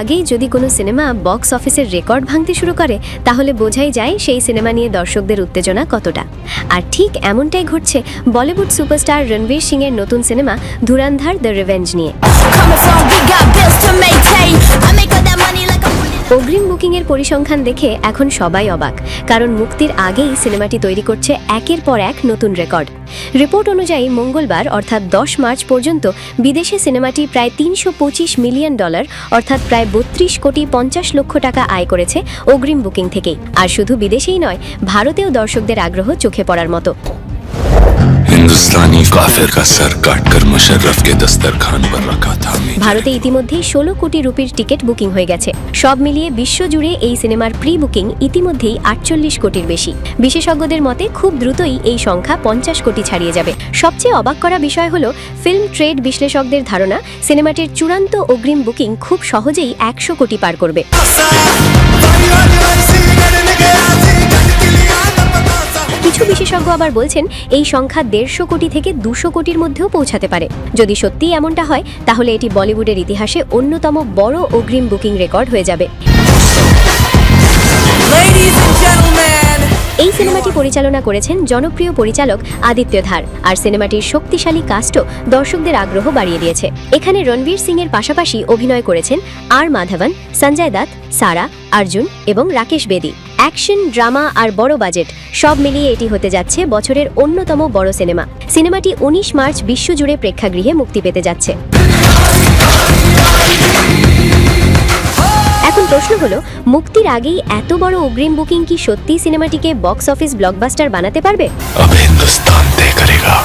আগেই যদি কোনো সিনেমা বক্স অফিসের রেকর্ড ভাঙতে শুরু করে তাহলে বোঝাই যায় সেই সিনেমা নিয়ে দর্শকদের উত্তেজনা কতটা। আর ঠিক এমনটাই ঘটছে বলিউড সুপারস্টার রণবীর সিং এর নতুন সিনেমা ধুরন্ধর দ্য রিভেঞ্জ নিয়ে। অগ্রিম বুকিং এর পরিসংখ্যান দেখে এখন সবাই অবাক, কারণ মুক্তির আগেই সিনেমাটি তৈরি করছে একের পর এক নতুন রেকর্ড। রিপোর্ট অনুযায়ী মঙ্গলবার অর্থাৎ 10 মার্চ পর্যন্ত বিদেশে সিনেমাটি প্রায় $325 মিলিয়ন অর্থাৎ প্রায় 32 কোটি 50 লক্ষ টাকা আয় করেছে অগ্রিম বুকিং থেকেই। আর শুধু বিদেশেই নয়, ভারতেও দর্শকদের আগ্রহ চোখে পড়ার মতো। हिंदुस्तानी काफिर का सर काटकर मुशर्रफ के दस्तरखान पर रखा था। ভারতে ইতিমধ্যেই 16 কোটি রুপির টিকিট বুকিং হয়ে গেছে। সব মিলিয়ে বিশ্বজুড়ে এই সিনেমার প্রি বুকিং ইতিমধ্যেই 48 কোটির বেশি। বিশেষজ্ঞদের মতে খুব দ্রুতই এই সংখ্যা 50 কোটি ছাড়িয়ে যাবে। সবচেয়ে অবাক করা বিষয় হলো ফিল্ম ট্রেড বিশ্লেষকদের ধারণা সিনেমাটির চূড়ান্ত অগ্রিম বুকিং খুব সহজেই 100 কোটি পার করবে। কিছু বিশেষজ্ঞ আবার বলছেন এই সংখ্যা 150 কোটি থেকে 200 কোটির মধ্যেও পৌঁছাতে পারে। যদি সত্যিই এমনটা হয় তাহলে এটি বলিউডের ইতিহাসে অন্যতম বড় অগ্রিম বুকিং রেকর্ড হয়ে যাবে। এই সিনেমাটি পরিচালনা করেছেন জনপ্রিয় পরিচালক আদিত্য ধার, আর সিনেমাটির শক্তিশালী কাস্টও দর্শকদের আগ্রহ বাড়িয়ে দিয়েছে। এখানে রণবীর সিং এর পাশাপাশি অভিনয় করেছেন আর মাধবন, সঞ্জয় দত্ত, সারা, অর্জুন এবং রাকেশ বেদি। অ্যাকশন, ড্রামা আর বড় বাজেট সব মিলিয়ে এটি হতে যাচ্ছে বছরের অন্যতম বড় সিনেমা। সিনেমাটি 19 মার্চ বিশ্বজুড়ে প্রেক্ষাগৃহে মুক্তি পেতে যাচ্ছে। এখন প্রশ্ন হলো, মুক্তির আগেই এত বড় অগ্রিম বুকিং কি সত্যিই সিনেমাটিকে বক্স অফিস ব্লকবাস্টার বানাতে পারবে? अब हिंदुस्तान तय करेगा।